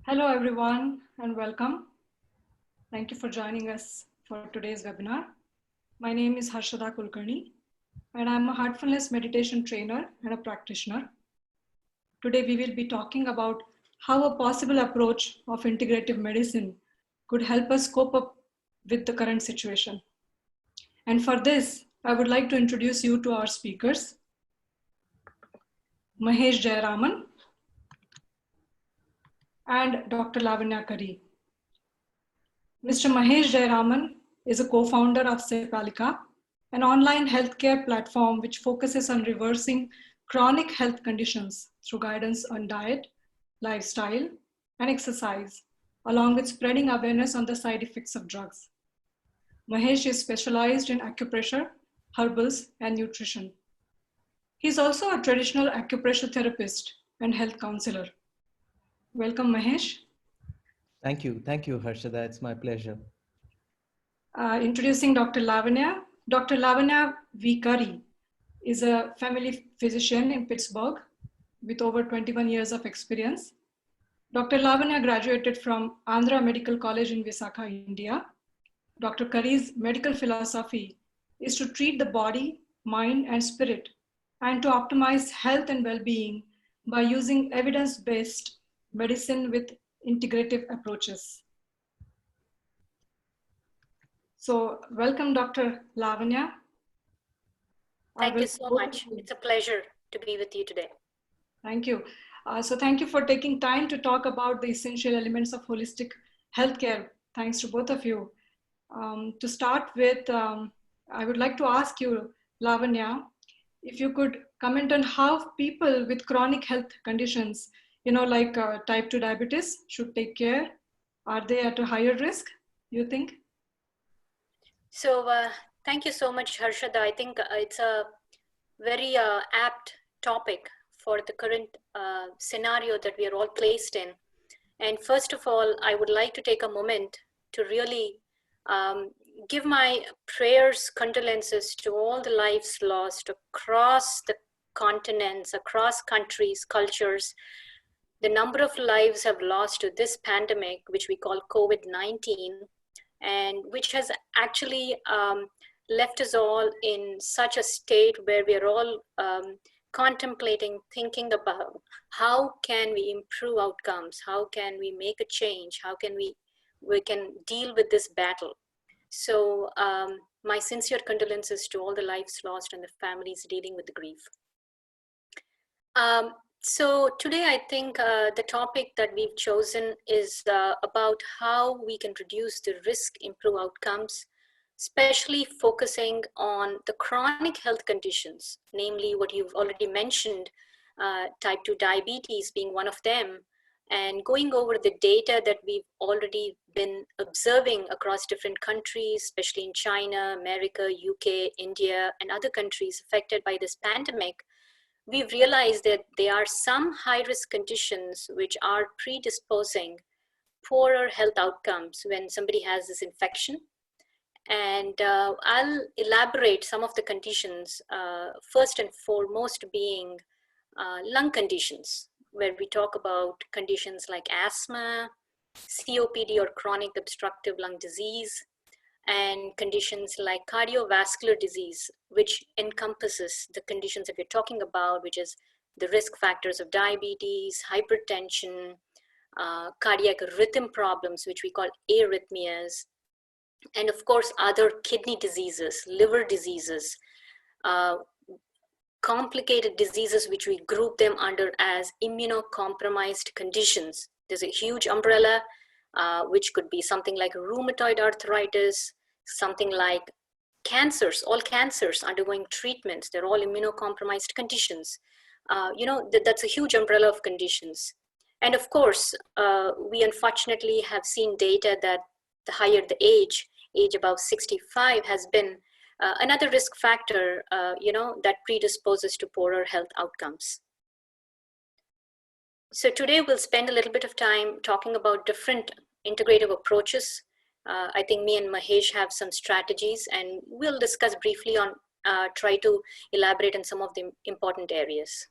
Hello, everyone, and welcome. Thank you for joining us for today's webinar. My name is Harshada Kulkarni, and I'm a Heartfulness meditation trainer and a practitioner. Today, we will be talking about how a possible approach of integrative medicine could help us cope up with the current situation. And for this, I would like to introduce you to our speakers, Mahesh Jayaraman and Dr. Lavanya V Karri. Mr. Mahesh Jayaraman is a co-founder of Cepalica, an online healthcare platform which focuses on reversing chronic health conditions through guidance on diet, lifestyle, and exercise, along with spreading awareness on the side effects of drugs. Mahesh is specialized in acupressure, herbals, and nutrition. He's also a traditional acupressure therapist and health counselor. Welcome, Mahesh. Thank you, Harshada. It's my pleasure. Introducing Dr. Lavanya. Dr. Lavanya V Karri is a family physician in Pittsburgh with over 21 years of experience. Dr. Lavanya graduated from Andhra Medical College in Visakha, India. Dr. Karri's medical philosophy is to treat the body, mind, and spirit, and to optimize health and well-being by using evidence-based medicine with integrative approaches. So welcome, Dr. Lavanya. Thank you so much. It's a pleasure to be with you today. Thank you. So thank you for taking time to talk about the essential elements of holistic healthcare. Thanks to both of you. To start with, I would like to ask you, Lavanya, if you could comment on how people with chronic health conditions, like type 2 diabetes, should take care. Are they at a higher risk, you think? So thank you so much, Harshada. I think it's a very apt topic for the current scenario that we are all placed in. And first of all, I would like to take a moment to really give my prayers, condolences to all the lives lost across the continents, across countries, cultures. The number of lives have lost to this pandemic, which we call COVID-19, and which has actually left us all in such a state where we are all contemplating, thinking about how can we improve outcomes, how can we make a change, how can we can deal with this battle. So my sincere condolences to all the lives lost and the families dealing with the grief. So today I think the topic that we've chosen is about how we can reduce the risk, improve outcomes, especially focusing on the chronic health conditions, namely what you've already mentioned, type 2 diabetes being one of them, and going over the data that we've already been observing across different countries, especially in China, America, UK, India, and other countries affected by this pandemic. We've realized that there are some high-risk conditions which are predisposing poorer health outcomes when somebody has this infection. And I'll elaborate some of the conditions, first and foremost being lung conditions, where we talk about conditions like asthma, COPD or chronic obstructive lung disease, and conditions like cardiovascular disease, which encompasses the conditions that we're talking about, which is the risk factors of diabetes, hypertension, cardiac rhythm problems, which we call arrhythmias, and of course, other kidney diseases, liver diseases, complicated diseases, which we group them under as immunocompromised conditions. There's a huge umbrella, which could be something like rheumatoid arthritis, something like cancers, all cancers undergoing treatments. They're all immunocompromised conditions. That's a huge umbrella of conditions. And of course, we unfortunately have seen data that the higher the age above 65 has been another risk factor, that predisposes to poorer health outcomes. So today we'll spend a little bit of time talking about different integrative approaches. I think me and Mahesh have some strategies, and we'll discuss briefly on, try to elaborate on some of the important areas.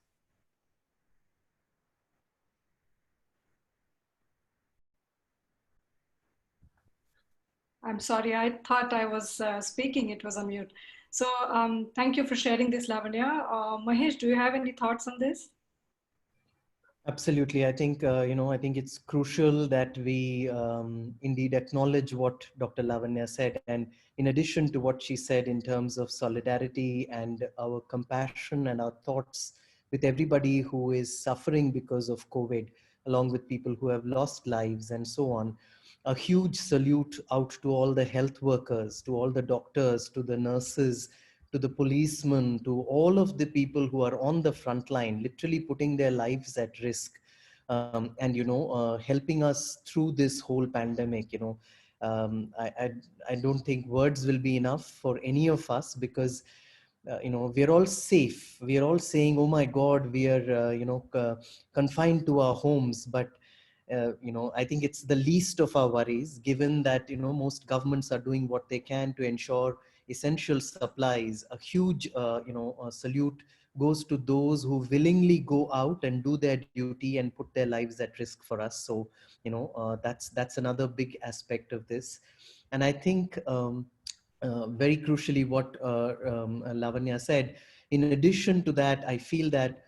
I'm sorry, I thought I was speaking, it was on mute. So thank you for sharing this, Lavanya. Mahesh, do you have any thoughts on this? Absolutely. I think it's crucial that we indeed acknowledge what Dr. Lavanya said. And in addition to what she said in terms of solidarity and our compassion and our thoughts with everybody who is suffering because of COVID, along with people who have lost lives and so on, a huge salute out to all the health workers, to all the doctors, to the nurses, to the policemen, to all of the people who are on the front line, literally putting their lives at risk, and helping us through this whole pandemic. I don't think words will be enough for any of us, because we're all safe. We are all saying, oh my God, we are confined to our homes. But I think it's the least of our worries, given that most governments are doing what they can to ensure essential supplies. A huge a salute goes to those who willingly go out and do their duty and put their lives at risk for us. So that's another big aspect of this. And I think very crucially what Lavanya said, in addition to that, I feel that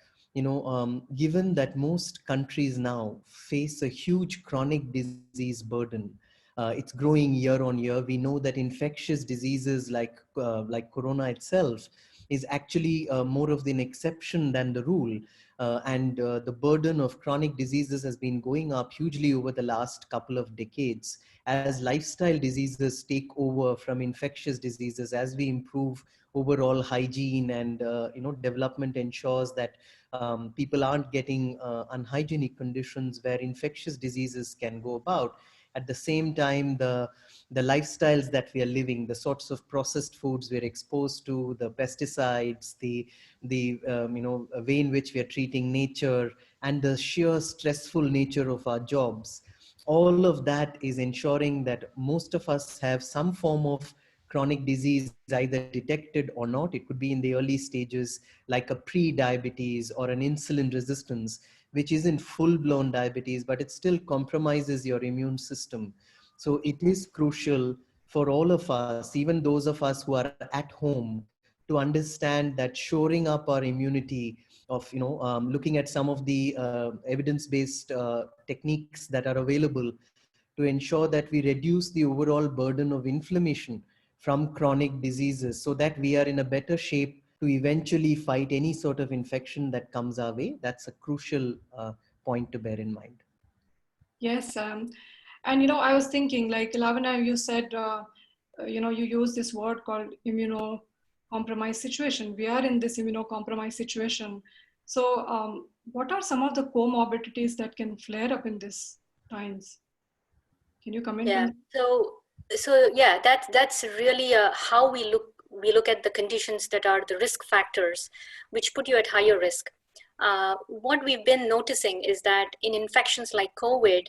given that most countries now face a huge chronic disease burden, it's growing year on year. We know that infectious diseases like corona itself is actually more of an exception than the rule. And the burden of chronic diseases has been going up hugely over the last couple of decades as lifestyle diseases take over from infectious diseases. As we improve overall hygiene and development ensures that people aren't getting unhygienic conditions where infectious diseases can go about. At the same time, the lifestyles that we are living, the sorts of processed foods we're exposed to, the pesticides, the way in which we are treating nature, and the sheer stressful nature of our jobs, all of that is ensuring that most of us have some form of chronic disease, either detected or not. It could be in the early stages, like a pre-diabetes or an insulin resistance, which isn't full-blown diabetes, but it still compromises your immune system. So it is crucial for all of us, even those of us who are at home, to understand that shoring up our immunity of, looking at some of the evidence-based techniques that are available to ensure that we reduce the overall burden of inflammation from chronic diseases, so that we are in a better shape to eventually fight any sort of infection that comes our way. That's a crucial point to bear in mind. Yes, and I was thinking, like Lavanya, you said, you use this word called immunocompromised situation. We are in this immunocompromised situation. So, what are some of the comorbidities that can flare up in these times? Can you comment Yeah. on? So yeah, that's really how we look at the conditions that are the risk factors, which put you at higher risk. What we've been noticing is that in infections like COVID,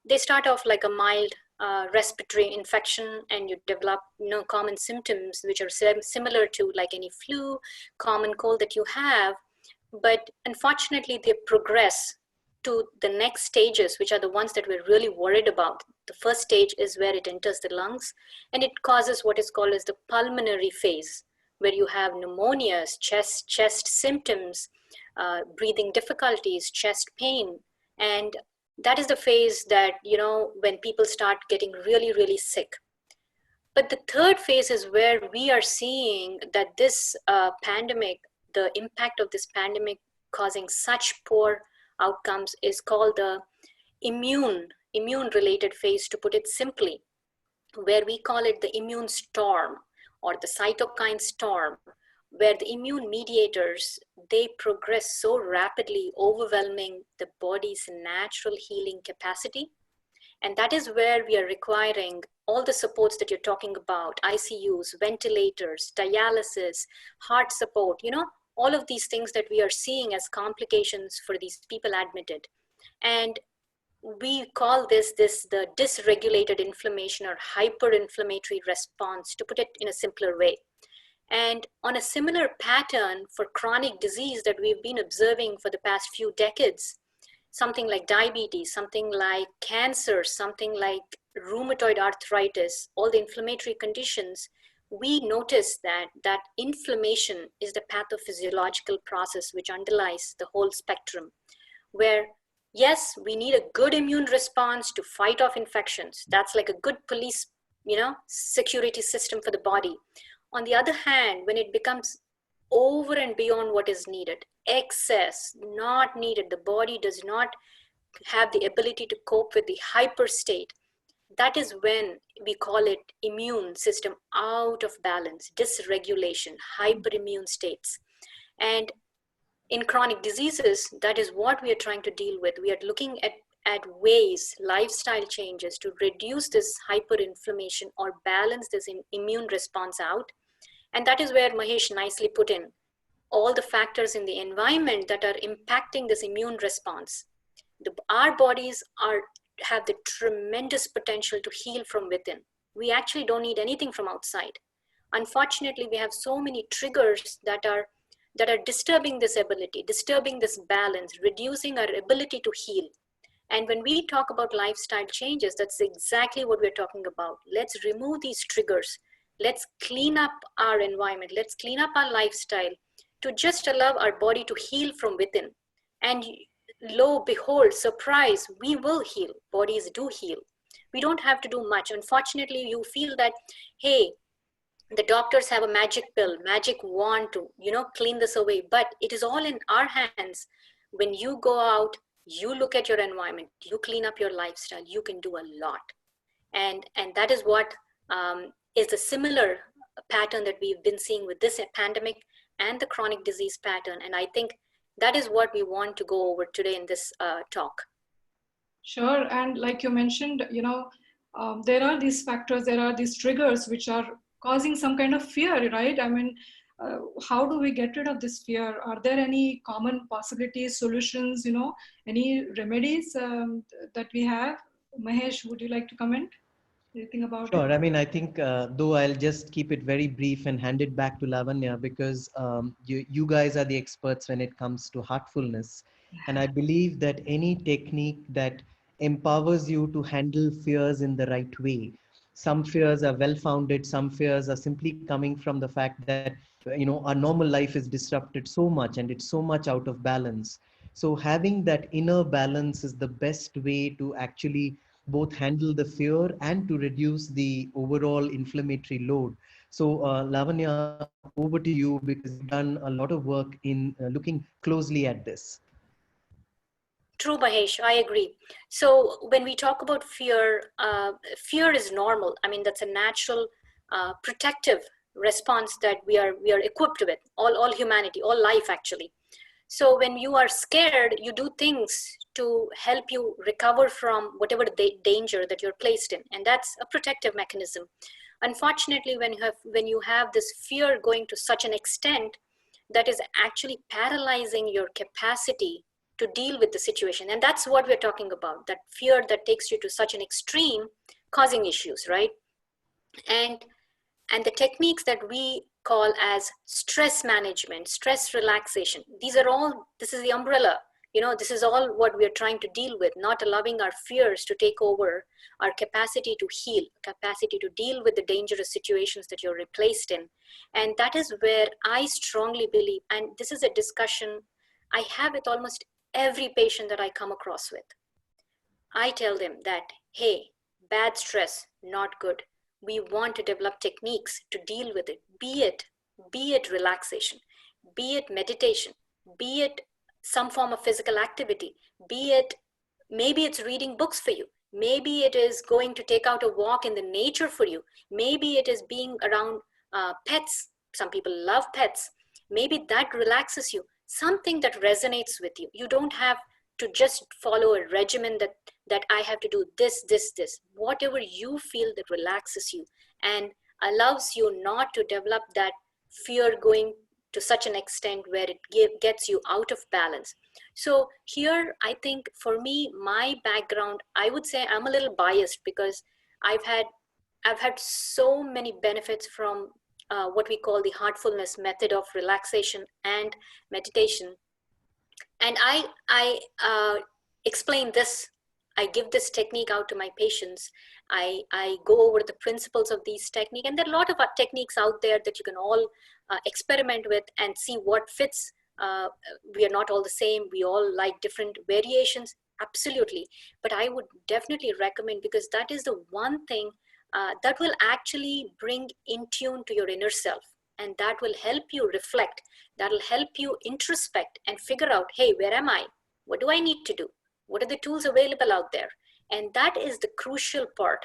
they start off like a mild respiratory infection, and you develop common symptoms which are similar to like any flu, common cold that you have. But unfortunately, they progress to the next stages, which are the ones that we're really worried about. The first stage is where it enters the lungs, and it causes what is called as the pulmonary phase, where you have pneumonias, chest symptoms, breathing difficulties, chest pain. And that is the phase that, when people start getting really, really sick. But the third phase is where we are seeing that this pandemic, the impact of this pandemic causing such poor outcomes, is called the immune related phase, to put it simply, where we call it the immune storm or the cytokine storm, where the immune mediators, they progress so rapidly, overwhelming the body's natural healing capacity. And that is where we are requiring all the supports that you're talking about: ICUs, ventilators, dialysis, heart support, all of these things that we are seeing as complications for these people admitted. And we call this the dysregulated inflammation or hyperinflammatory response, to put it in a simpler way. And on a similar pattern for chronic disease that we've been observing for the past few decades, something like diabetes, something like cancer, something like rheumatoid arthritis, all the inflammatory conditions, we notice that inflammation is the pathophysiological process which underlies the whole spectrum, where yes, we need a good immune response to fight off infections. That's like a good police, security system for the body. On the other hand, when it becomes over and beyond what is needed, excess, not needed, the body does not have the ability to cope with the hyper state, that is when we call it immune system out of balance, dysregulation, hyperimmune states. And in chronic diseases, that is what we are trying to deal with. We are looking at ways, lifestyle changes to reduce this hyperinflammation or balance this immune response out. And that is where Mahesh nicely put in all the factors in the environment that are impacting this immune response. Our bodies have the tremendous potential to heal from within. We actually don't need anything from outside. Unfortunately, we have so many triggers that are disturbing this ability, disturbing this balance, reducing our ability to heal. And when we talk about lifestyle changes, that's exactly what we're talking about. Let's remove these triggers. Let's clean up our environment. Let's clean up our lifestyle to just allow our body to heal from within. And lo, behold, surprise, we will heal. Bodies do heal. We don't have to do much. Unfortunately, you feel that, hey, the doctors have a magic pill, magic wand to, clean this away. But it is all in our hands. When you go out, you look at your environment, you clean up your lifestyle, you can do a lot. And that is what is a similar pattern that we've been seeing with this pandemic and the chronic disease pattern. And I think that is what we want to go over today in this talk. Sure. And like you mentioned, there are these factors, there are these triggers which are causing some kind of fear, right? I mean, how do we get rid of this fear? Are there any common possibilities, solutions, any remedies that we have? Mahesh, would you like to comment anything about it? Sure. I mean, I think, though I'll just keep it very brief and hand it back to Lavanya, because you guys are the experts when it comes to heartfulness. And I believe that any technique that empowers you to handle fears in the right way. Some fears are well-founded. Some fears are simply coming from the fact that, our normal life is disrupted so much and it's so much out of balance. So having that inner balance is the best way to actually both handle the fear and to reduce the overall inflammatory load. So Lavanya, over to you, because you've done a lot of work in looking closely at this. True, Mahesh, I agree. So when we talk about fear, fear is normal. I mean, that's a natural protective response that we are equipped with, all humanity, all life actually. So when you are scared, you do things to help you recover from whatever danger that you're placed in. And that's a protective mechanism. Unfortunately, when you have this fear going to such an extent, that is actually paralyzing your capacity to deal with the situation. And that's what we're talking about, that fear that takes you to such an extreme, causing issues, right? And the techniques that we call as stress management, stress relaxation, this is the umbrella. This is all what we are trying to deal with, not allowing our fears to take over our capacity to heal, capacity to deal with the dangerous situations that you're replaced in. And that is where I strongly believe, and this is a discussion I have with almost every patient that I come across with. I tell them that, hey, bad stress, not good. We want to develop techniques to deal with it, be it relaxation, be it meditation, be it some form of physical activity, maybe it's reading books for you. Maybe it is going to take out a walk in the nature for you. Maybe it is being around pets. Some people love pets. Maybe that relaxes you. Something that resonates with you. You don't have to just follow a regimen that I have to do this. Whatever you feel that relaxes you and allows you not to develop that fear going to such an extent where it gets you out of balance. So here, I think for me, my background, I would say I'm a little biased because I've had so many benefits from what we call the heartfulness method of relaxation and meditation. And I explain this. I give this technique out to my patients. I go over the principles of these techniques. And there are a lot of techniques out there that you can all experiment with and see what fits. We are not all the same. We all like different variations. Absolutely. But I would definitely recommend, because that is the one thing that will actually bring in tune to your inner self. And that will help you reflect. That will help you introspect and figure out, hey, where am I? What do I need to do? What are the tools available out there? And that is the crucial part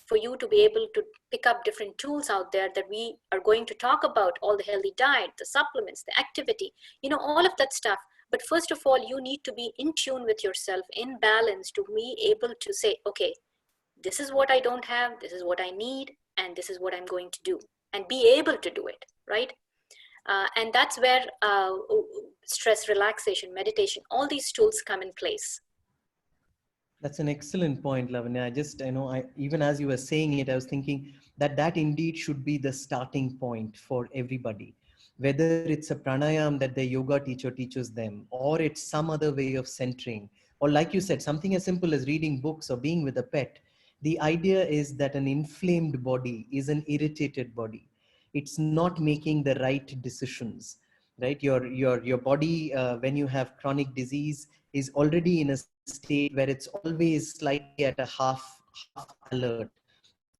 for you to be able to pick up different tools out there that we are going to talk about, all the healthy diet, the supplements, the activity, all of that stuff. But first of all, you need to be in tune with yourself, in balance, to be able to say, okay, this is what I don't have, this is what I need, and this is what I'm going to do, and be able to do it, right? And that's where stress relaxation, meditation, all these tools come in place. That's an excellent point, Lavanya. Even as you were saying it, I was thinking that indeed should be the starting point for everybody. Whether it's a pranayam that the yoga teacher teaches them, or it's some other way of centering, or like you said, something as simple as reading books or being with a pet. The idea is that an inflamed body is an irritated body. It's not making the right decisions, right? Your body, when you have chronic disease, is already in a state where it's always slightly at a half alert.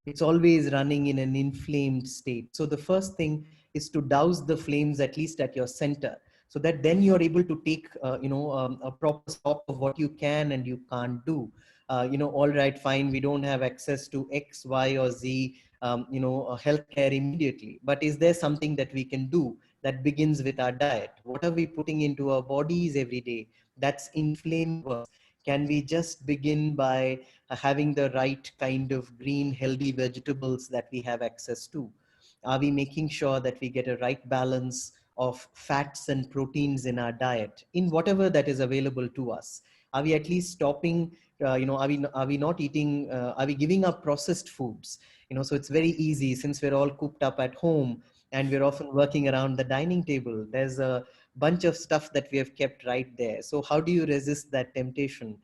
It's always running in an inflamed state. So the first thing is to douse the flames at least at your center, so that then you're able to take a proper stock of what you can and you can't do. All right, fine, we don't have access to X, Y, or Z healthcare immediately, but is there something that we can do that begins with our diet? What are we putting into our bodies every day that's inflaming us? Can we just begin by having the right kind of green, healthy vegetables that we have access to? Are we making sure that we get a right balance of fats and proteins in our diet, in whatever that is available to us? Are we at least stopping, are we not eating, are we giving up processed foods? So it's very easy, since we're all cooped up at home and we're often working around the dining table. There's a bunch of stuff that we have kept right there. So how do you resist that temptation?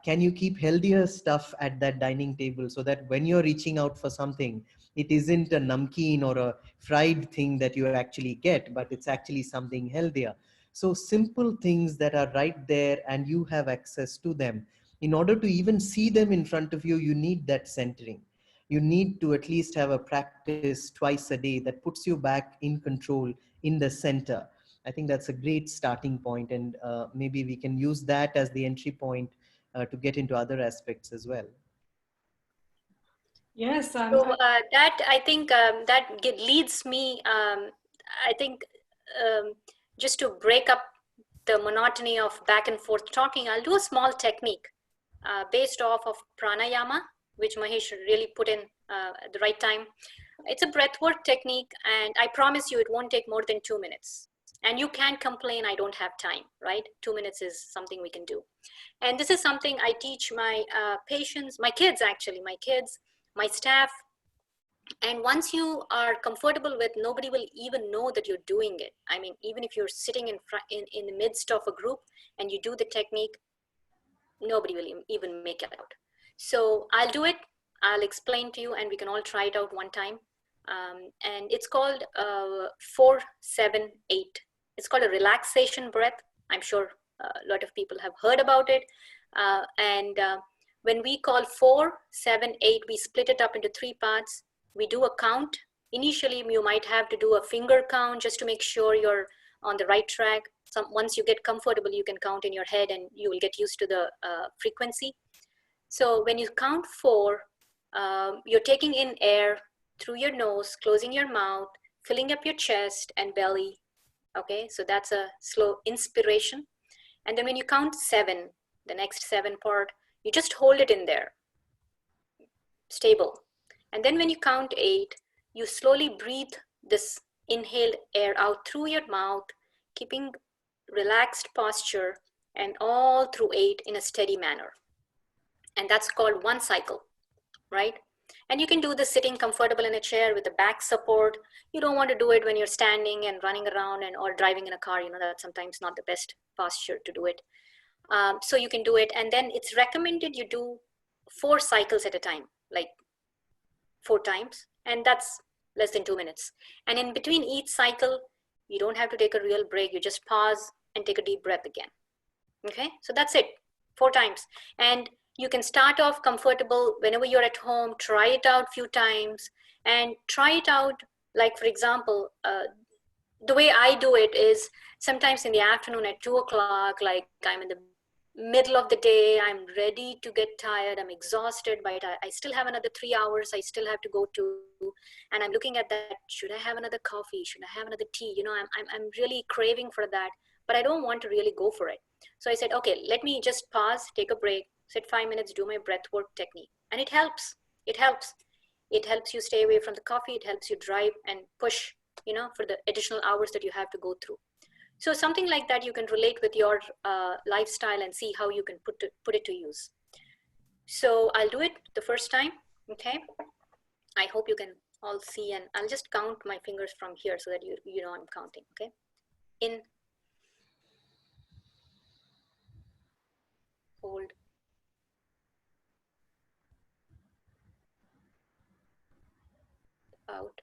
Can you keep healthier stuff at that dining table, so that when you're reaching out for something, it isn't a namkeen or a fried thing that you actually get, but it's actually something healthier? So simple things that are right there and you have access to them. In order to even see them in front of you, you need that centering. You need to at least have a practice twice a day that puts you back in control, in the center. I think that's a great starting point, and maybe we can use that as the entry point to get into other aspects as well. Yes, so that I think leads me. I think just to break up the monotony of back and forth talking, I'll do a small technique based off of pranayama, which Mahesh really put in at the right time. It's a breathwork technique, and I promise you it won't take more than 2 minutes. And you can't complain, I don't have time, right? 2 minutes is something we can do. And this is something I teach my patients, my kids, my staff. And once you are comfortable with, nobody will even know that you're doing it. I mean, even if you're sitting in the midst of a group and you do the technique, nobody will even make it out. So I'll do it, I'll explain to you, and we can all try it out one time. And it's called 4-7-8. It's called a relaxation breath. I'm sure a lot of people have heard about it. When we call 4-7-8, we split it up into 3 parts. We do a count. Initially, you might have to do a finger count just to make sure you're on the right track. Once you get comfortable, you can count in your head and you will get used to the frequency. So when you count 4, you're taking in air through your nose, closing your mouth, filling up your chest and belly. Okay, so that's a slow inspiration. And then when you count 7, the next 7 part, you just hold it in there, stable. And then when you count 8, you slowly breathe this inhaled air out through your mouth, keeping relaxed posture, and all through 8 in a steady manner. And that's called 1 cycle, right? And you can do this sitting comfortable in a chair with the back support. You don't want to do it when you're standing and running around or driving in a car. That's sometimes not the best posture to do it. So you can do it. And then it's recommended you do 4 cycles at a time, like 4 times. And that's less than 2 minutes. And in between each cycle, you don't have to take a real break. You just pause and take a deep breath again. Okay, so that's it, 4 times. And you can start off comfortable whenever you're at home, try it out few times, and try it out, like for example, the way I do it is sometimes in the afternoon at 2 o'clock, like I'm in the middle of the day, I'm ready to get tired, I'm exhausted, but I still have another 3 hours I still have to go to, and I'm looking at that, should I have another coffee, should I have another tea, you know, I'm really craving for that, but I don't want to really go for it. So I said, okay, let me just pause, take a break, sit 5 minutes, do my breath work technique, and it helps. It helps you stay away from the coffee, it helps you drive and push, you know, for the additional hours that you have to go through. So something like that you can relate with your lifestyle and see how you can put it to use. So I'll do it the first time, okay? I hope you can all see, and I'll just count my fingers from here so that you know I'm counting, okay? In, hold, out,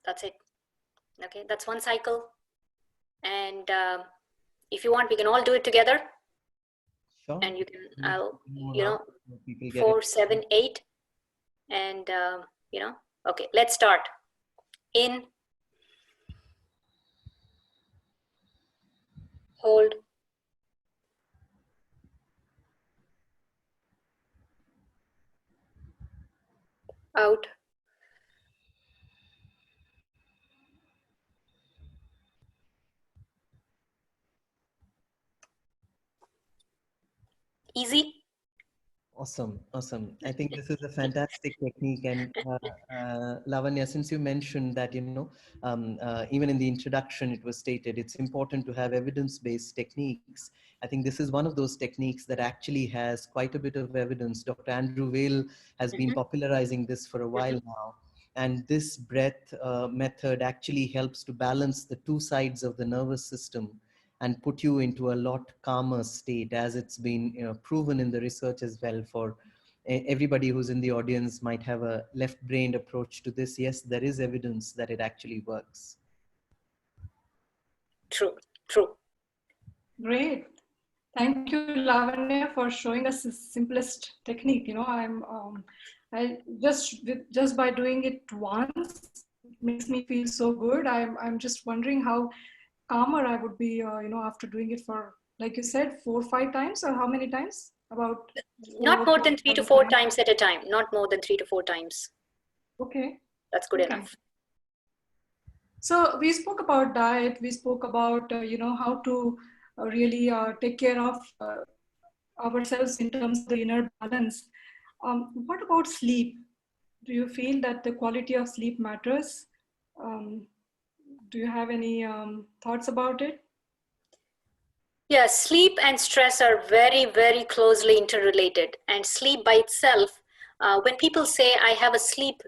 that's it, okay? That's 1 cycle. And if you want, we can all do it together. Sure. And you can, You know, 4, 7, 8. And, you know, okay, let's start. In, hold, out, easy. Awesome. I think this is a fantastic technique. And Lavanya, since you mentioned that, you know, even in the introduction, it was stated it's important to have evidence-based techniques. I think this is one of those techniques that actually has quite a bit of evidence. Dr. Andrew Weil has been popularizing this for a while now. And this breath method actually helps to balance the 2 sides of the nervous system and put you into a lot calmer state, as it's been, you know, proven in the research as well. For everybody who's in the audience might have a left-brained approach to this. Yes, there is evidence that it actually works. True. Great. Thank you, Lavanya, for showing us the simplest technique. You know, I just by doing it once, it makes me feel so good. I'm just wondering how calmer I would be, you know, after doing it for, like you said, 4 or 5 times, or how many times? About Not more than 3 to 4 times at a time. Not more than 3 to 4 times. Okay. That's good enough. So we spoke about diet. We spoke about, you know, how to really take care of ourselves in terms of the inner balance. What about sleep? Do you feel that the quality of sleep matters? Do you have any thoughts about it? Yeah, sleep and stress are very, very closely interrelated. And sleep by itself, when people say I have a sleep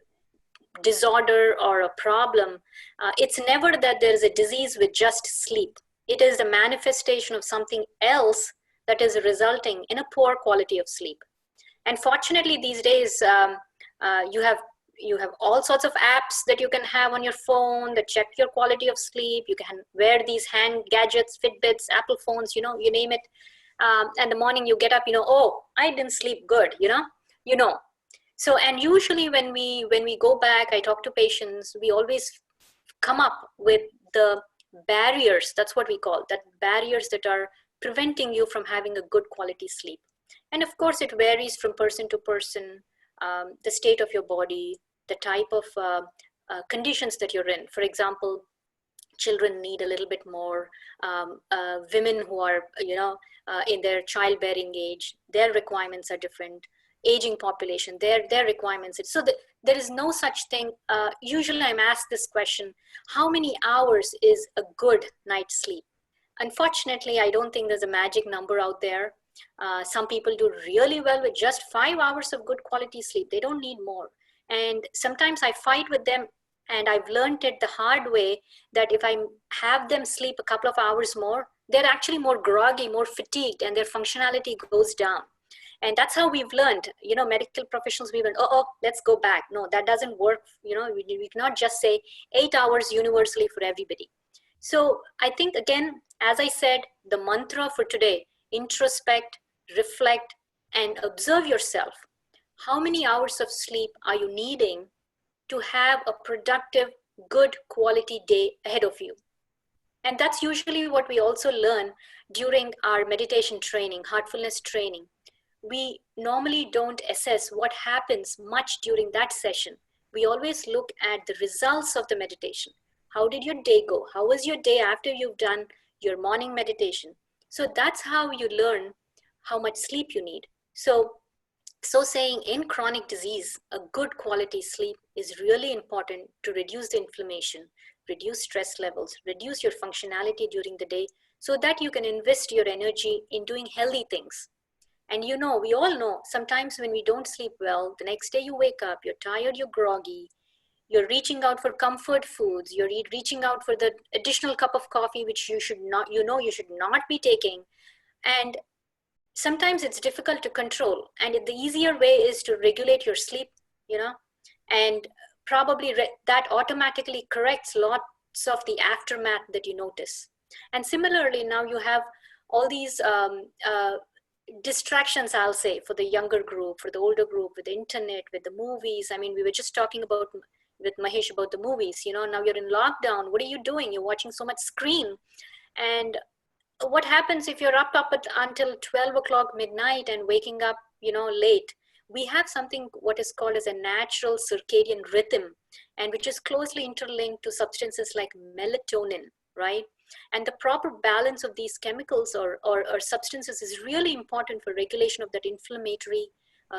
disorder or a problem, it's never that there is a disease with just sleep. It is the manifestation of something else that is resulting in a poor quality of sleep. And fortunately, these days, you have all sorts of apps that you can have on your phone that check your quality of sleep. You can wear these hand gadgets, Fitbits, Apple phones, you know, you name it. And the morning you get up, you know, oh, I didn't sleep good, you know. So, and usually when we go back, I talk to patients, we always come up with the barriers, that's what we call, that barriers that are preventing you from having a good quality sleep. And of course, it varies from person to person, the state of your body, the type of conditions that you're in. For example, children need a little bit more. Women who are, you know, in their childbearing age, their requirements are different. Aging population, their requirements. So there is no such thing. Usually I'm asked this question, how many hours is a good night's sleep? Unfortunately, I don't think there's a magic number out there. Some people do really well with just 5 hours of good quality sleep. They don't need more. And sometimes I fight with them, and I've learned it the hard way that if I have them sleep a couple of hours more, they're actually more groggy, more fatigued, and their functionality goes down. And that's how we've learned, medical professionals, we've learned, let's go back. No, that doesn't work. We cannot just say 8 hours universally for everybody. So I think, again, as I said, the mantra for today, introspect, reflect, and observe yourself. How many hours of sleep are you needing to have a productive, good quality day ahead of you? And that's usually what we also learn during our meditation training, heartfulness training. We normally don't assess what happens much during that session. We always look at the results of the meditation. How did your day go? How was your day after you've done your morning meditation? So that's how you learn how much sleep you need. So saying in chronic disease, a good quality sleep is really important to reduce the inflammation, reduce stress levels, reduce your functionality during the day, so that you can invest your energy in doing healthy things. And we all know, sometimes when we don't sleep well, the next day you wake up, you're tired, you're groggy, you're reaching out for comfort foods, you're reaching out for the additional cup of coffee, which you should not be taking. And sometimes it's difficult to control. And the easier way is to regulate your sleep, and probably that automatically corrects lots of the aftermath that you notice. And similarly, now you have all these distractions, I'll say, for the younger group, for the older group, with the internet, with the movies. I mean, we were just talking with Mahesh about the movies. Now you're in lockdown. What are you doing? You're watching so much screen. And what happens if you're up until 12 o'clock midnight and waking up, late? We have something what is called as a natural circadian rhythm, and which is closely interlinked to substances like melatonin, right? And the proper balance of these chemicals or substances is really important for regulation of that inflammatory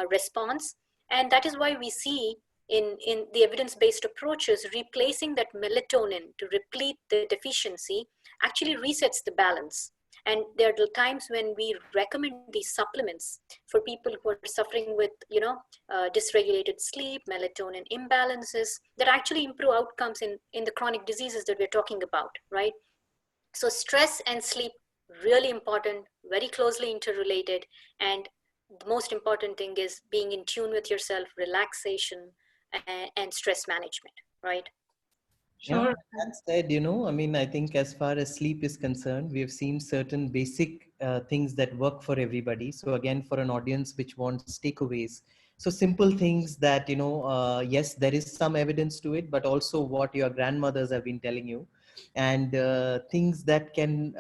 response. And that is why we see in the evidence-based approaches, replacing that melatonin to replete the deficiency actually resets the balance. And there are times when we recommend these supplements for people who are suffering with, dysregulated sleep, melatonin imbalances, that actually improve outcomes in the chronic diseases that we're talking about, right? So stress and sleep, really important, very closely interrelated. And the most important thing is being in tune with yourself, relaxation, and stress management, right? Yeah, Sure. that said, I think as far as sleep is concerned, we have seen certain basic things that work for everybody. So again, for an audience which wants takeaways, so simple things that, yes, there is some evidence to it, but also what your grandmothers have been telling you, and things that can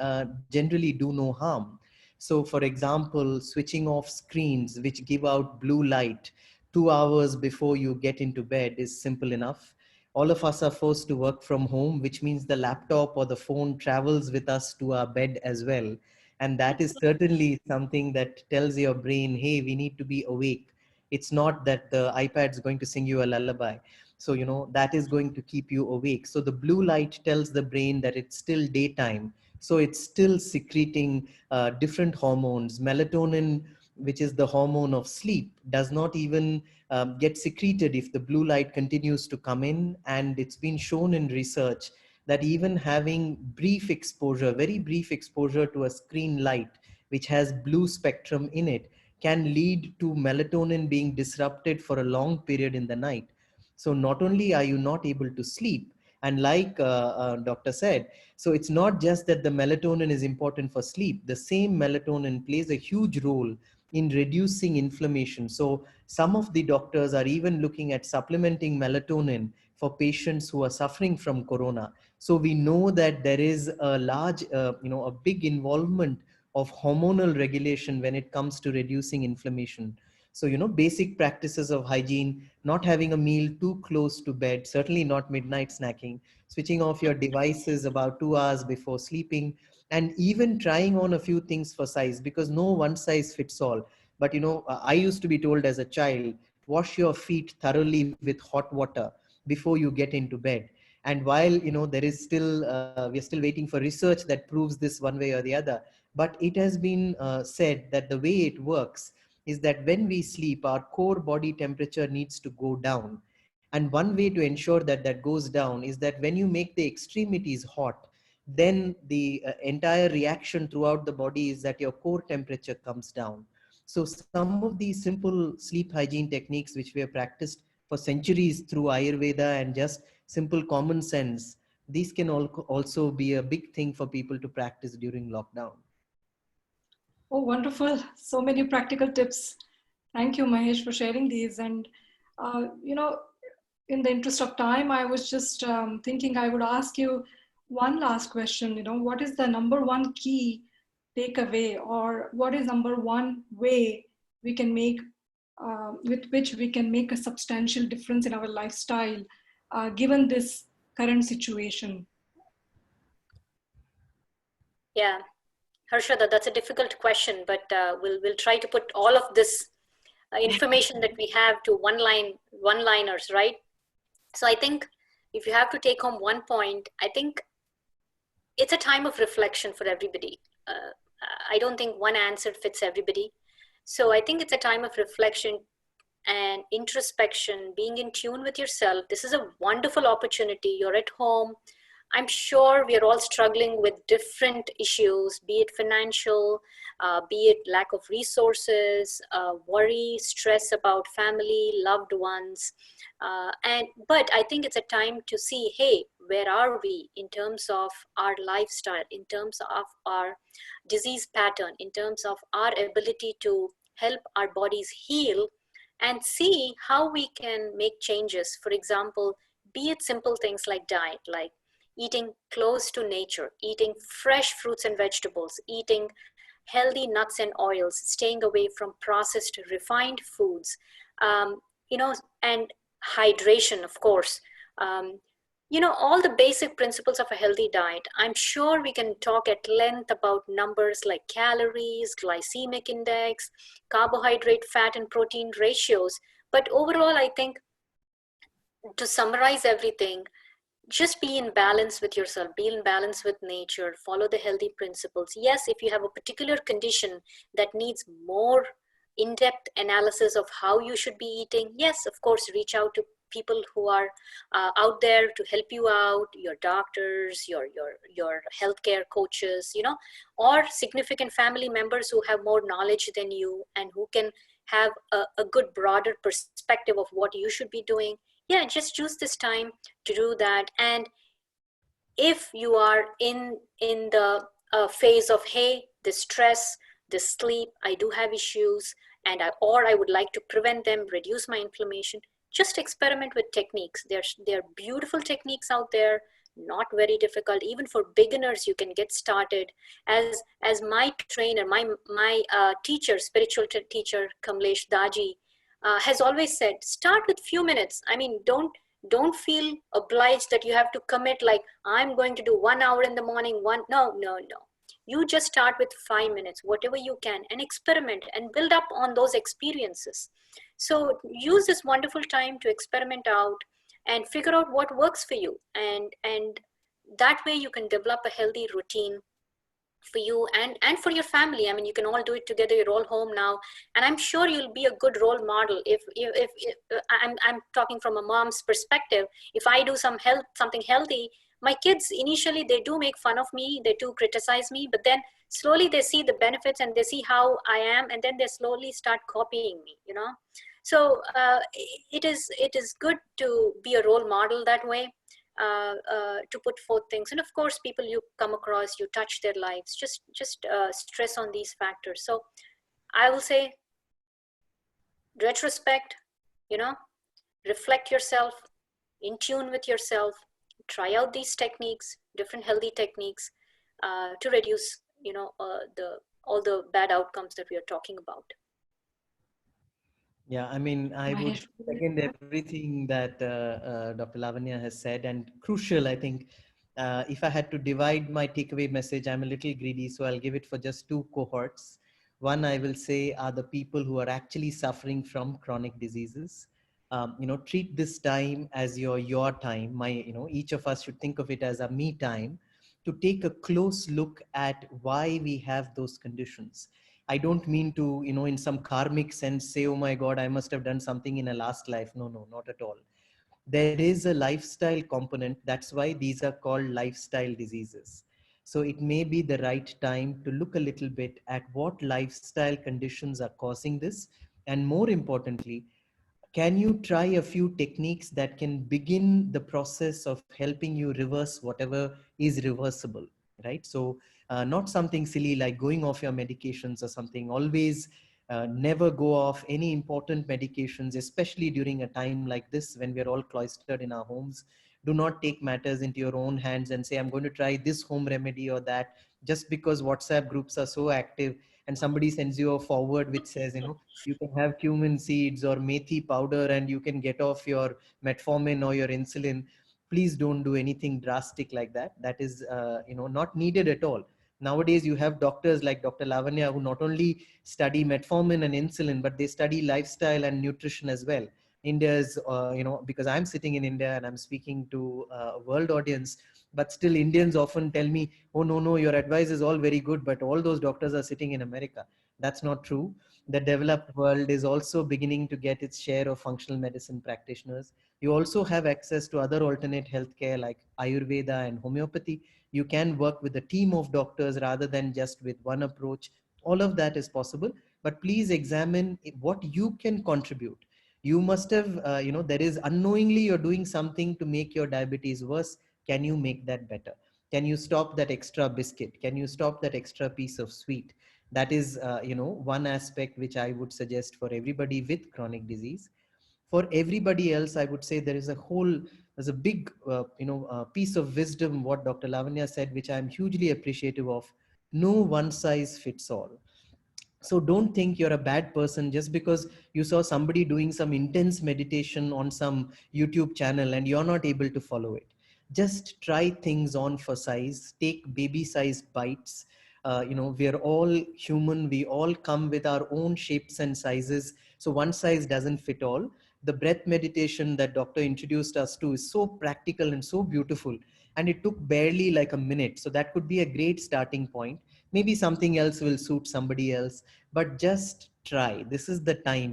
generally do no harm. So for example, switching off screens which give out blue light 2 hours before you get into bed is simple enough. All of us are forced to work from home, which means the laptop or the phone travels with us to our bed as well. And that is certainly something that tells your brain, hey, we need to be awake. It's not that the iPad's going to sing you a lullaby. So, that is going to keep you awake. So the blue light tells the brain that it's still daytime. So it's still secreting different hormones. Melatonin, which is the hormone of sleep, does not even get secreted if the blue light continues to come in. And it's been shown in research that even having brief exposure, very brief exposure to a screen light, which has blue spectrum in it, can lead to melatonin being disrupted for a long period in the night. So not only are you not able to sleep, and like doctor said, so it's not just that the melatonin is important for sleep. The same melatonin plays a huge role in reducing inflammation. So some of the doctors are even looking at supplementing melatonin for patients who are suffering from corona. So we know that there is a large, a big involvement of hormonal regulation when it comes to reducing inflammation. So, basic practices of hygiene, not having a meal too close to bed, certainly not midnight snacking, switching off your devices about 2 hours before sleeping, and even trying on a few things for size, because no one size fits all. But, I used to be told as a child, wash your feet thoroughly with hot water before you get into bed. And while, there is still, we're still waiting for research that proves this one way or the other. But it has been said that the way it works is that when we sleep, our core body temperature needs to go down. And one way to ensure that that goes down is that when you make the extremities hot, then the entire reaction throughout the body is that your core temperature comes down. So some of these simple sleep hygiene techniques, which we have practiced for centuries through Ayurveda and just simple common sense, these can also be a big thing for people to practice during lockdown. Oh, wonderful. So many practical tips. Thank you, Mahesh, for sharing these. And, in the interest of time, I was just thinking I would ask you one last question. What is the number one key takeaway, or what is number one way we can make, with which we can make a substantial difference in our lifestyle, given this current situation? Yeah, Harshada, that's a difficult question, but we'll try to put all of this information that we have to one-liners, right? So I think if you have to take home one point, I think it's a time of reflection for everybody. I don't think one answer fits everybody. So I think it's a time of reflection and introspection, being in tune with yourself. This is a wonderful opportunity. You're at home. I'm sure we are all struggling with different issues, be it financial, be it lack of resources, worry, stress about family, loved ones. But I think it's a time to see, hey, where are we in terms of our lifestyle, in terms of our disease pattern, in terms of our ability to help our bodies heal, and see how we can make changes. For example, be it simple things like diet, like eating close to nature, eating fresh fruits and vegetables, eating healthy nuts and oils, staying away from processed refined foods, and hydration, of course. All the basic principles of a healthy diet. I'm sure we can talk at length about numbers like calories, glycemic index, carbohydrate, fat, and protein ratios. But overall, I think to summarize everything, just be in balance with yourself, be in balance with nature, follow the healthy principles. Yes, if you have a particular condition that needs more in-depth analysis of how you should be eating, yes, of course, reach out to people who are out there to help you out, your doctors, your healthcare coaches, or significant family members who have more knowledge than you and who can have a good broader perspective of what you should be doing. Yeah, just choose this time to do that. And if you are in the phase of, hey, this stress, this sleep, I do have issues, and I would like to prevent them, reduce my inflammation, just experiment with techniques. There are beautiful techniques out there, not very difficult. Even for beginners, you can get started. As my trainer, my teacher, spiritual teacher, Kamlesh Daji, has always said, start with few minutes. I mean, don't feel obliged that you have to commit, like, I'm going to do 1 hour in the morning, no. You just start with 5 minutes, whatever you can, and experiment and build up on those experiences. So use this wonderful time to experiment out and figure out what works for you. And that way you can develop a healthy routine for you and for your family. I mean, you can all do it together. You're all home now, and I'm sure you'll be a good role model. If I'm talking from a mom's perspective, if I do something healthy, my kids initially, they do make fun of me, they do criticize me, but then slowly they see the benefits and they see how I am, and then they slowly start copying me. So it is good to be a role model that way. To put forth things, and of course, people you come across, you touch their lives, just stress on these factors. So I will say, retrospect, reflect yourself, in tune with yourself, try out these techniques, different healthy techniques, to reduce all the bad outcomes that we are talking about. Yeah, I mean, I would second everything that Dr. Lavanya has said. And crucial, I think, if I had to divide my takeaway message, I'm a little greedy, so I'll give it for just two cohorts. One, I will say, are the people who are actually suffering from chronic diseases. Treat this time as your time. Each of us should think of it as a me time, to take a close look at why we have those conditions. I don't mean to, in some karmic sense say, oh my God, I must have done something in a last life. No, no, not at all. There is a lifestyle component. That's why these are called lifestyle diseases. So it may be the right time to look a little bit at what lifestyle conditions are causing this. And more importantly, can you try a few techniques that can begin the process of helping you reverse whatever is reversible, right? So not something silly like going off your medications or something. Always never go off any important medications, especially during a time like this when we're all cloistered in our homes. Do not take matters into your own hands and say, I'm going to try this home remedy or that, just because WhatsApp groups are so active and somebody sends you a forward which says, you can have cumin seeds or methi powder and you can get off your metformin or your insulin. Please don't do anything drastic like that. That is, not needed at all. Nowadays, you have doctors like Dr. Lavanya who not only study metformin and insulin, but they study lifestyle and nutrition as well. India's, because I'm sitting in India and I'm speaking to a world audience, but still Indians often tell me, oh, no, your advice is all very good, but all those doctors are sitting in America. That's not true. The developed world is also beginning to get its share of functional medicine practitioners. You also have access to other alternate healthcare like Ayurveda and homeopathy. You can work with a team of doctors rather than just with one approach. All of that is possible, but please examine what you can contribute. You must have, there is unknowingly you're doing something to make your diabetes worse. Can you make that better? Can you stop that extra biscuit? Can you stop that extra piece of sweet? That is, one aspect which I would suggest for everybody with chronic disease. For everybody else, I would say there's a big, piece of wisdom, what Dr. Lavanya said, which I'm hugely appreciative of. No one size fits all. So don't think you're a bad person just because you saw somebody doing some intense meditation on some YouTube channel and you're not able to follow it. Just try things on for size, take baby sized bites. We're all human. We all come with our own shapes and sizes. So one size doesn't fit all. The breath meditation that doctor introduced us to is so practical and so beautiful. And it took barely like a minute. So that could be a great starting point. Maybe something else will suit somebody else, but just try. This is the time.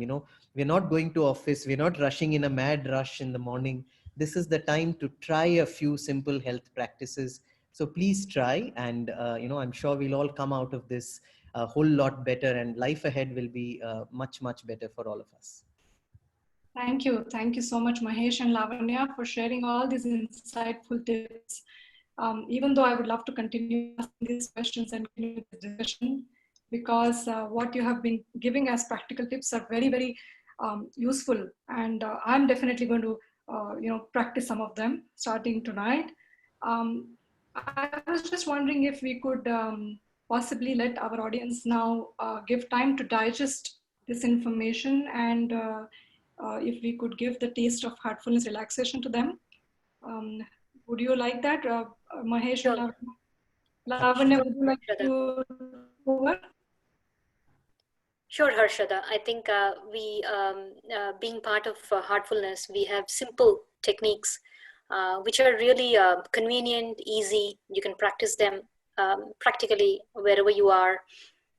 We're not going to office, we're not rushing in a mad rush in the morning. This is the time to try a few simple health practices. So please try, and I'm sure we'll all come out of this a whole lot better, and life ahead will be much better for all of us. Thank you. Thank you so much, Mahesh and Lavanya, for sharing all these insightful tips. Even though I would love to continue asking these questions and continue the discussion, because what you have been giving as practical tips are very useful, and I'm definitely going to practice some of them starting tonight. I was just wondering if we could possibly let our audience now give time to digest this information, and if we could give the taste of heartfulness relaxation to them. Would you like that, Mahesh? Sure. And Lavanya, would you like to over? Sure, Harshada. I think being part of Heartfulness, we have simple techniques which are really convenient, easy. You can practice them practically wherever you are.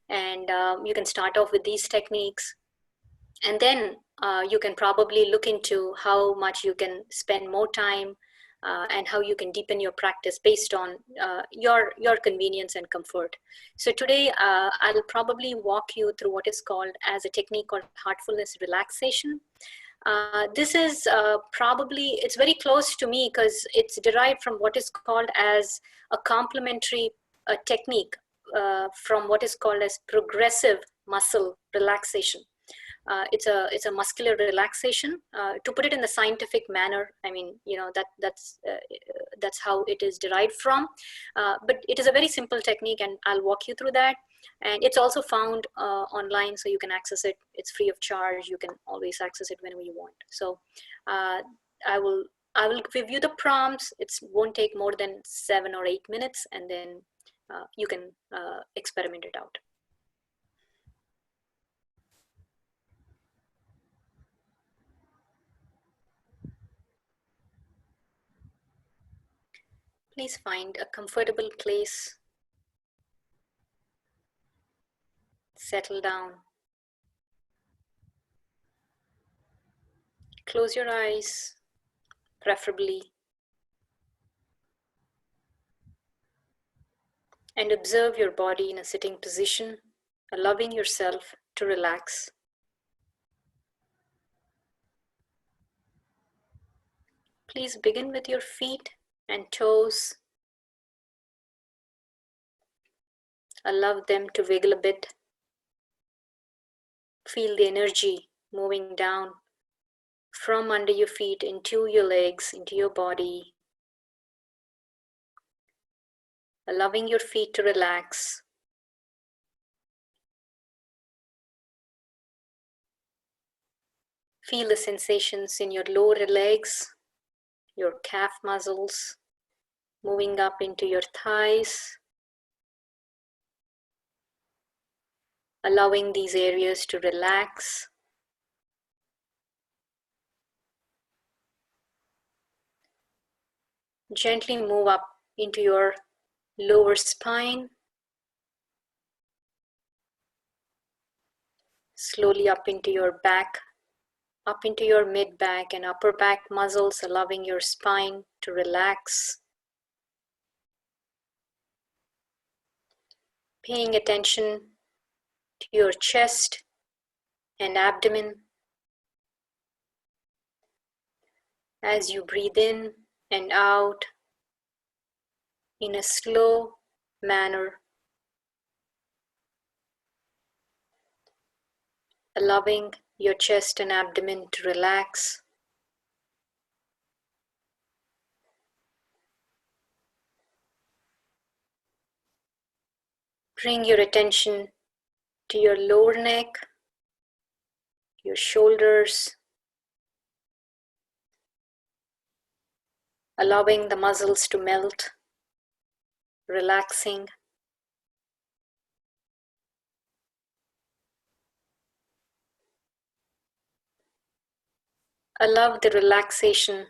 And you can start off with these techniques. And then you can probably look into how much you can spend more time and how you can deepen your practice based on your convenience and comfort. So today I'll probably walk you through what is called as a technique called heartfulness relaxation. This is it's very close to me because it's derived from what is called as a complementary technique from what is called as progressive muscle relaxation. It's a muscular relaxation. To put it in the scientific manner, I mean, that's how it is derived from. But it is a very simple technique, and I'll walk you through that. And it's also found online, so you can access it. It's free of charge. You can always access it whenever you want. So I will give you the prompts. It won't take more than 7 or 8 minutes, and then you can experiment it out. Please find a comfortable place. Settle down. Close your eyes, preferably, and observe your body in a sitting position, allowing yourself to relax. Please begin with your feet and toes. Allow them to wiggle a bit. Feel the energy moving down from under your feet into your legs, into your body. Allowing your feet to relax. Feel the sensations in your lower legs, your calf muscles, moving up into your thighs. Allowing these areas to relax. Gently move up into your lower spine. Slowly up into your back, up into your mid-back and upper back muscles, allowing your spine to relax. Paying attention to your chest and abdomen as you breathe in and out in a slow manner, allowing your chest and abdomen to relax. Bring your attention to your lower neck, your shoulders, allowing the muscles to melt, relaxing. Allow the relaxation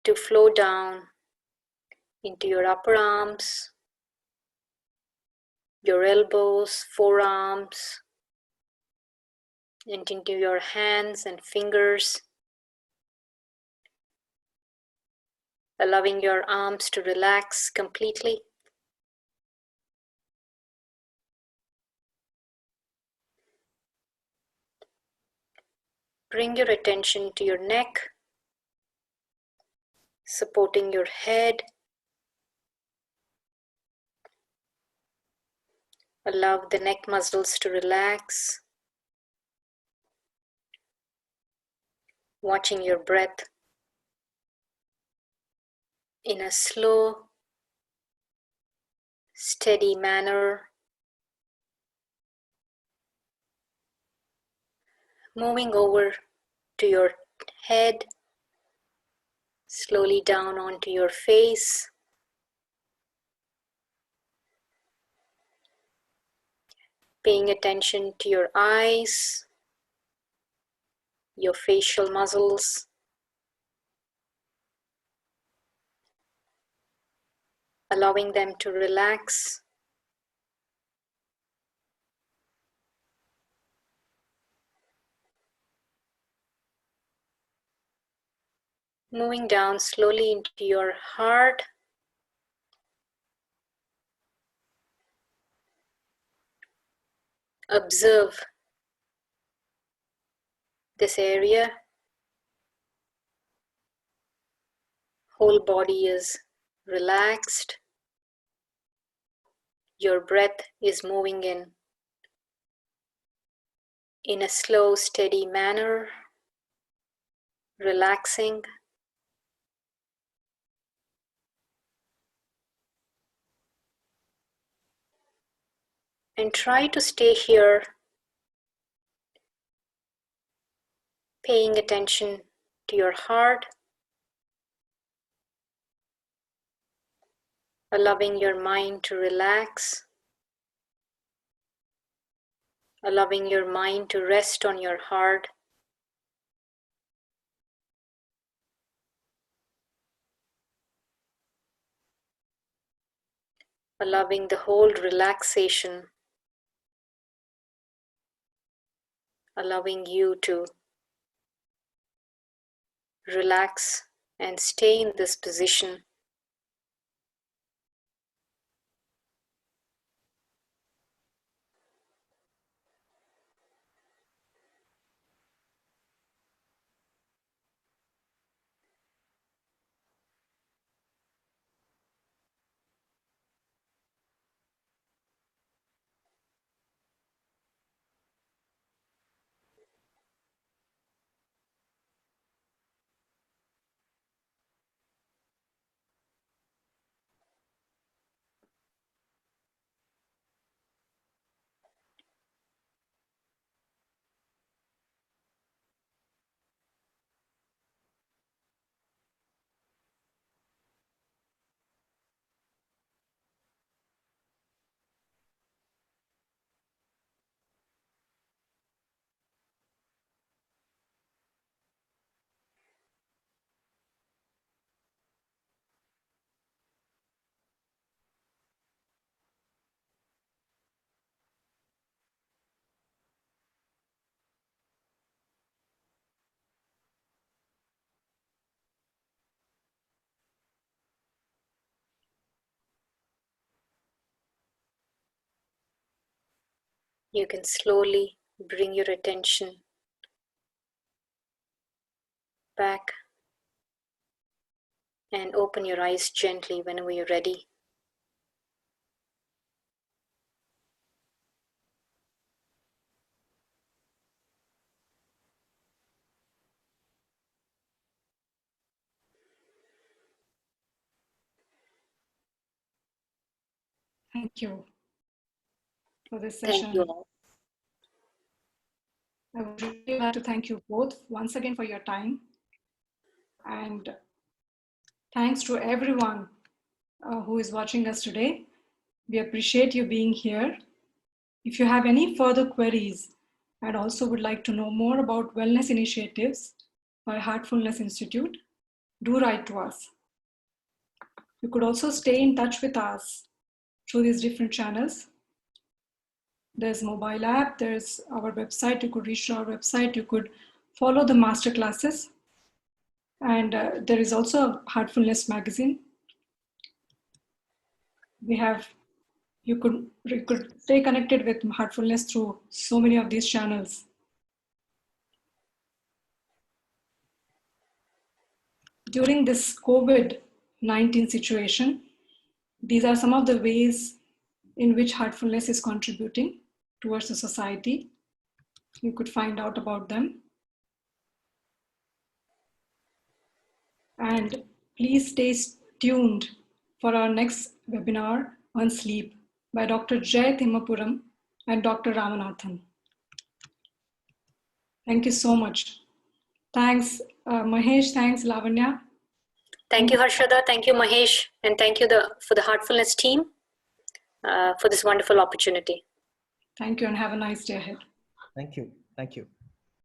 to flow down into your upper arms, your elbows, forearms, and into your hands and fingers. Allowing your arms to relax completely. Bring your attention to your neck, supporting your head. Allow the neck muscles to relax. Watching your breath in a slow, steady manner. Moving over to your head, slowly down onto your face. Paying attention to your eyes, your facial muscles. Allowing them to relax. Moving down slowly into your heart. Observe this area. Whole body is relaxed. Your breath is moving in a slow, steady manner, relaxing. And try to stay here, paying attention to your heart, allowing your mind to relax, allowing your mind to rest on your heart. allowing the whole relaxation, allowing you to relax and stay in this position. You can slowly bring your attention back and open your eyes gently whenever you're ready. Thank you for this Thank session. you all. I would really like to thank you both once again for your time. And thanks to everyone who is watching us today. We appreciate you being here. If you have any further queries and also would like to know more about wellness initiatives by Heartfulness Institute, do write to us. You could also stay in touch with us through these different channels. There's mobile app, there's our website, you could reach to our website, you could follow the masterclasses. And there is also a Heartfulness magazine. You could stay connected with Heartfulness through so many of these channels. During this COVID-19 situation, these are some of the ways in which Heartfulness is contributing towards the society. You could find out about them. And please stay tuned for our next webinar on sleep by Dr. Jay Thimapuram and Dr. Ramanathan. Thank you so much. Thanks, Mahesh. Thanks, Lavanya. Thank you, Harshada. Thank you, Mahesh. And thank you for the Heartfulness team for this wonderful opportunity. Thank you and have a nice day ahead. Thank you. Thank you.